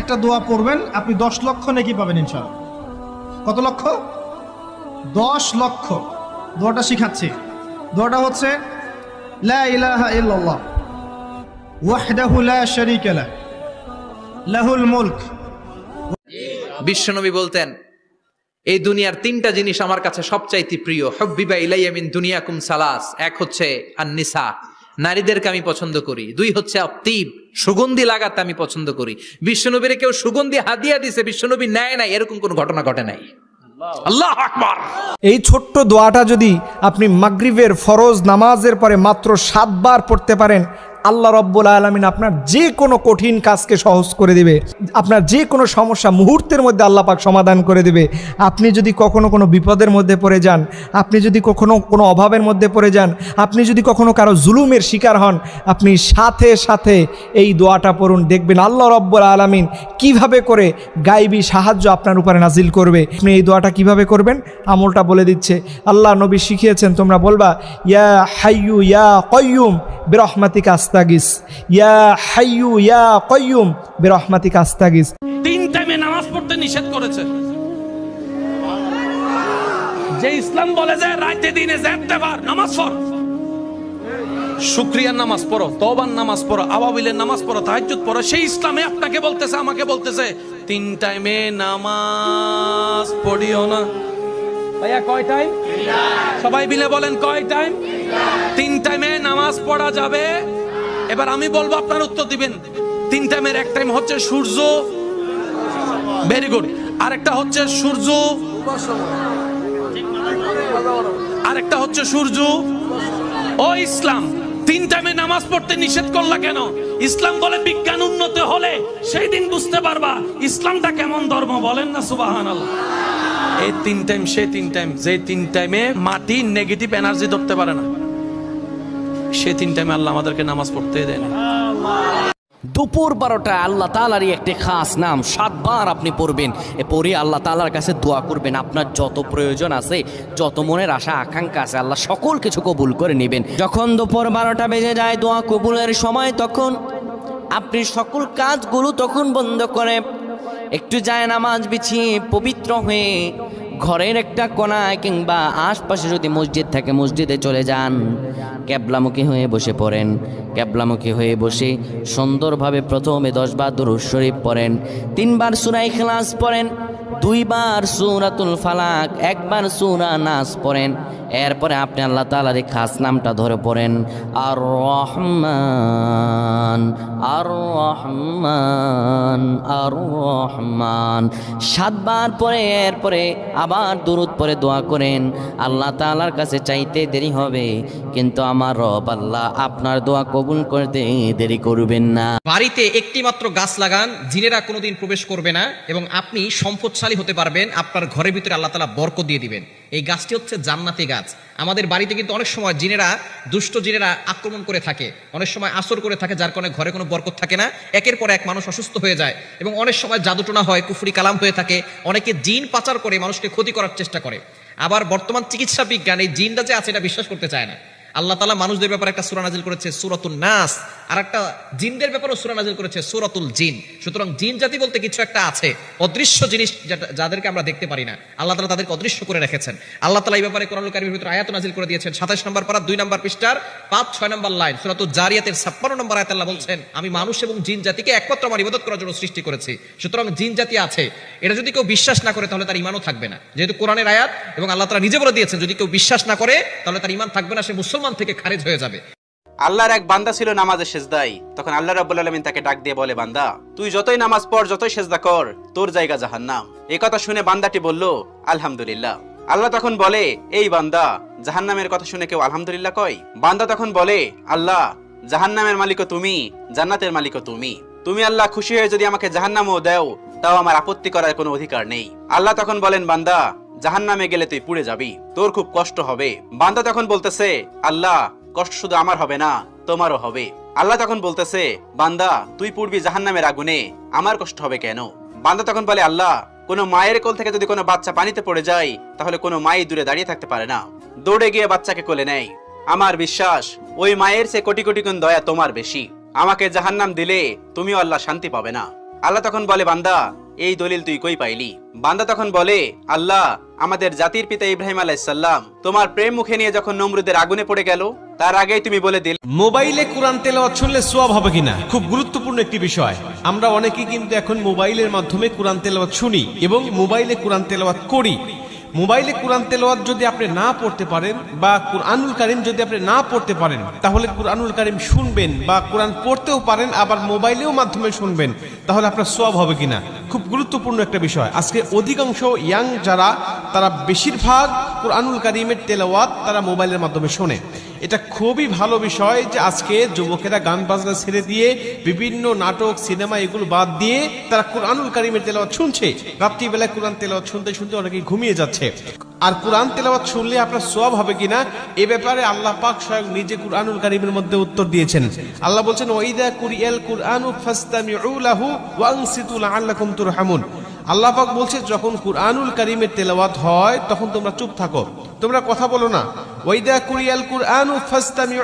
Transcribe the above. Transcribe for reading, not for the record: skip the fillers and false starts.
একটা দোয়া পড়বেন, আপনি 10 লক্ষ নেকি পাবেন ইনশাআল্লাহ। কত লক্ষ? 10 লক্ষ। দোয়াটা শিখাচ্ছি। দোয়াটা হচ্ছে লা ইলাহা ইল্লাল্লাহ ওয়াহদাহু লা শারীকা লাহু লাহুল মুলক। বিশ্বনবী বলতেন, এই দুনিয়ার 3টা জিনিস আমার কাছে সবচাইতে প্রিয়। হুব্বিবা ইলাইয়া মিন দুনিয়াকুম সালাস। এক হচ্ছে আন-নিসা, নারীদেরকে আমি পছন্দ করি। 2 হচ্ছে আত্তিব, সুগন্ধি লাগাতে আমি পছন্দ করি। বিশ্বনবীরে কেউ সুগন্ধি হাদিয়া দিছে, বিশ্বনবী নেয় নাই, এরকম কোনো ঘটনা ঘটে নাই। আল্লাহু আকবার। এই ছোট্ট দোয়াটা যদি আপনি মাগরিবের ফরজ নামাজের পরে মাত্র 7 বার পড়তে পারেন, আল্লাহ রব্বুল আলামিন আপনার যে কোনো কঠিন কাজকে সহজ করে দিবে। আপনার যে কোনো সমস্যা মুহূর্তের মধ্যে আল্লাহ পাক সমাধান করে দিবে। আপনি যদি কখনো কোনো বিপদের মধ্যে পড়ে যান, আপনি যদি কখনো কোনো অভাবের মধ্যে পড়ে যান, আপনি যদি কখনো কারো জুলুমের শিকার হন, আপনি সাথে সাথে এই দোয়াটা পড়ুন, দেখবেন আল্লাহ রব্বুল আলামিন কিভাবে করে গায়বী সাহায্য আপনার উপরে নাজিল করবে। আপনি এই দোয়াটা কিভাবে করবেন আমলটা বলে দিচ্ছে। আল্লাহ নবী শিখিয়েছেন, তোমরা বলবা ইয়া হাইয়ু ইয়া কাইয়ুম বিরহমাতিকা আস্তাগিস, ইয়া হাইয়ু ইয়া কাইয়ুম বিরহমাতিকা আস্তাগিস। 3 টাইমে নামাজ পড়তে নিষেধ করেছে। যে ইসলাম বলে যে রাতে দিনে যেতেবার নামাজ পড়, শুকরিয়ার নামাজ পড়ো, তওবার নামাজ পড়ো, আওয়াবিলের নামাজ পড়ো, তাহাজ্জুদ পড়ো, সেই ইসলামে আপনাকে বলতেছে, আমাকে বলতেছে 3 টাইমে নামাজ পড়িও না। ভাইয়া কয় টাইম? সবাই মিলে বলেন কয় টাইম? 3 টাইমে নামাজ পড়া যাবে। এবার আমি বলবো, আপনার উত্তর দিবেন। 3 টাইমের এক টাইম হচ্ছে সূর্য, ভেরি গুড। আরেকটা হচ্ছে সূর্য, আরেকটা হচ্ছে সূর্য। ও ইসলাম, 3 টাইমে নামাজ পড়তে নিষেধ করলা কেন? ইসলাম বলে বিজ্ঞান উন্নত হলে সেই দিন বুঝতে পারবা ইসলামটা কেমন ধর্ম। বলেন না সুবহানাল্লাহ। এই 3 টাইম, সে 3 টাইম, যে 3 টাইমে মাটি নেগেটিভ এনার্জি ধরতে পারে না, সে 3 টাইমে আল্লাহ আমাদেরকে নামাজ পড়তে দেয় না। দুপুর 12টা আল্লাহ তাআলারই একটি খাস নাম 7 বার আপনি পড়বেন। এ পড়ে আল্লাহ তাআলার কাছে দোয়া করবেন। আপনার যত প্রয়োজন আছে, যত মনের আশা আকাঙ্ক্ষা আছে, আল্লাহ সকল কিছু কবুল করে নেবেন। যখন দুপুর 12টা বেজে যায় দোয়া কবুলের সময়, তখন আপনি সকল কাজগুলো তখন বন্ধ করে একটু যায় নামাজ বিছিয়ে পবিত্র হয়ে ঘরের একটা কোনায় কিংবা আশপাশে যদি মসজিদ থাকে মসজিদে চলে যান, ক্যাবলামুখী হয়ে বসে পড়েন। ক্যাবলামুখী হয়ে বসে সুন্দরভাবে প্রথমে 10 বার দুরূদ শরীফ পড়েন, 3 বার সূরা ইখলাস পড়েন, 2 বার সূরাতুল ফালাক, 1 বার সূরা নাস পড়েন। এরপরে আপনি আল্লাহ তাআলার এই খাস নামটা ধরে পড়েন, আর রহমান আর রহমান আর রহমান 7 বার পরে এরপরে আবার দুরূদ পড়ে দোয়া করেন। আল্লাহ তাআলার কাছে চাইতে দেরি হবে, কিন্তু আমার রব আল্লাহ আপনার দোয়া কবুল করতে দেরি করবেন না। বাড়িতে একটি মাত্র গাছ লাগান, জিনেরা কোনোদিন প্রবেশ করবে না এবং আপনি সম্পদশালী হতে পারবেন। আপনার ঘরের ভিতরে আল্লাহ তাআলা বরকত দিয়ে দিবেন। এই গাছটি হচ্ছে জান্নাতি গাছ। আমাদের বাড়িতে কিন্তু অনেক সময় জিনেরা, দুষ্ট জিনেরা আক্রমণ করে থাকে, অনেক সময় আসর করে থাকে, যার কারণে ঘরে কোনো বরকত থাকে না। একের পর এক মানুষ অসুস্থ হয়ে যায় এবং অনেক সময় জাদুটোনা হয়, কুফরি কালাম হয়ে থাকে। অনেকে জিন পাচার করে মানুষকে ক্ষতি করার চেষ্টা করে। আবার বর্তমান চিকিৎসা বিজ্ঞান এই জিনটা যে আছে এটা বিশ্বাস করতে চায় না। আল্লাহ তাআলা মানুষদের ব্যাপারে একটা সূরা নাজিল করেছে সূরাতুন নাস, আর একটা জিনদের ব্যাপারেও সূরা নাজিল করেছে সূরাতুল জিন। সুতরাং জিন জাতি বলতে কিছু একটা আছে, অদৃশ্য জিনিস যাদেরকে আমরা দেখতে পারি না, আল্লাহ তাআলা তাদেরকে অদৃশ্য করে রেখেছেন। আল্লাহ তাআলা এই ব্যাপারে কোরআনুল কারীমের ভিতরে আয়াত নাজিল করে দিয়েছেন। 27 নম্বর পারা 2 নম্বর পৃষ্ঠার 5-6 নম্বর লাইন, সূরাতুল জারিয়াতের 56 নম্বর আয়াতে আল্লাহ বলছেন, আমি মানুষ এবং জিন জাতিকে একমাত্র আমার ইবাদত করার জন্য সৃষ্টি করেছি। সুতরাং জিন জাতি আছে, এটা যদি কেউ বিশ্বাস না করে তাহলে তার ঈমানও থাকবে না। যেহেতু কোরআনের আয়াত এবং আল্লাহ তাআলা নিজে বলে দিয়েছেন, যদি কেউ বিশ্বাস না করে তাহলে তার ঈমান থাকবে না, সে মুসলমান থেকে খারিজ হয়ে যাবে। আল্লাহর এক বান্দা ছিল নামাজে সেজদায়। তখন আল্লাহ রাব্বুল আলামিন তাকে ডাক দিয়ে বলে, বান্দা তুই যতই নামাজ পড়, যতই সেজদা কর, তোর জায়গা জাহান্নাম। এই কথা শুনে বান্দাটি বলল, আলহামদুলিল্লাহ। আল্লাহ তখন বলে, এই বান্দা, জাহান্নামের কথা শুনে কেউ আলহামদুলিল্লাহ কয়? বান্দা তখন বলে, আল্লাহ, জাহান্নামের মালিকও তুমি, জান্নাতের মালিকও তুমি। তুমি আল্লাহ খুশি হয়ে যদি আমাকে জাহান্নামও দাও, তাও আমার আপত্তি করার কোনো অধিকার নেই। আল্লাহ তখন বলেন, বান্দা, জাহান্নামে গেলে তুই পুড়ে যাবি, তোর খুব কষ্ট হবে। বান্দা তখন বলতেছে, আল্লাহ, কষ্ট শুধু আমার হবে না, তোমারও হবে। আল্লাহ তখন বলতেছে, বান্দা, তুই পুড়বি জাহান্নামের আগুনে, আমার কষ্ট হবে কেন? বান্দা তখন বলে, আল্লাহ, কোনো মায়ের কোল থেকে যদি কোনো বাচ্চা পানিতে পড়ে যায়, তাহলে কোনো মাই দূরে দাঁড়িয়ে থাকতে পারে না, দৌড়ে গিয়ে বাচ্চাকে কোলে নেয়। আমার বিশ্বাস ওই মায়ের চেয়ে কোটি কোটি গুণ দয়া তোমার বেশি। আমাকে জাহান্নাম দিলে তুমিও আল্লাহ শান্তি পাবে না। আল্লাহ তখন বলে, বান্দা এই দলিল তুই কই পাইলি? বান্দা তখন বলে, আল্লাহ, আমাদের জাতির পিতা ইব্রাহিম আলাইহিসসালাম তোমার প্রেম মুখে নিয়ে যখন নমরুদের আগুনে পড়ে গেল, তার আগেই তুমি বলে দিলে। মোবাইলে কোরআন তেলাওয়াত শুনলে সওয়াব হবে কিনা, খুব গুরুত্বপূর্ণ একটি বিষয়। আমরা অনেকেই কিন্তু এখন মোবাইলের মাধ্যমে কোরআন তেলাওয়াত শুনি এবং মোবাইলে কোরআন তেলাওয়াত করি। মোবাইলে কোরআন তেলাওয়াত যদি আপনি না পড়তে পারেন বা কুরআনুল কারীম যদি আপনি না পড়তে পারেন, তাহলে কুরআনুল কারীম শুনবেন বা কোরআন পড়তেও পারেন, আবার মোবাইলেও মাধ্যমে শুনবেন, তাহলে আপনার সওয়াব হবে কিনা, খুব গুরুত্বপূর্ণ একটা বিষয়। আজকে অধিকাংশ ইয়াং যারা, তারা বেশিরভাগ কুরআনুল কারীমের তেলাওয়াত তারা মোবাইলের মাধ্যমে শোনে। এটা খুবই ভালো বিষয় যে আজকে যুবকেরা গান বাজনা ছেড়ে দিয়ে বিভিন্ন নাটক সিনেমা এগুলো বাদ দিয়ে তারা কুরআনুল কারীমের তেলাওয়াত শুনছে। রাত্রিবেলায় কোরআন তেলাওয়াত শুনতে শুনতে অনেকেই ঘুমিয়ে যাচ্ছে। আর কোরআন তেলাওয়াত শুনলে আপনার সওয়াব হবে কিনা, এ ব্যাপারে আল্লাহ পাক স্বয়ং নিজে কুরআনুল কারীমের মধ্যে উত্তর দিয়েছেন। আল্লাহ বলছেন, ওয়াইদা কুরিয়াল কুরআনু ফাসতামিউ লাহু ওয়া আনসিতু লাআল্লাকুম তুরহামুন। আল্লাহ পাক বলছে, যখন কুরআনুল কারীমের তেলাওয়াত হয় তখন তোমরা চুপ থাকো, তোমরা কথা বলো না। ওয়াইদা কুরিয়াল কুরআনু ফাসতামিউ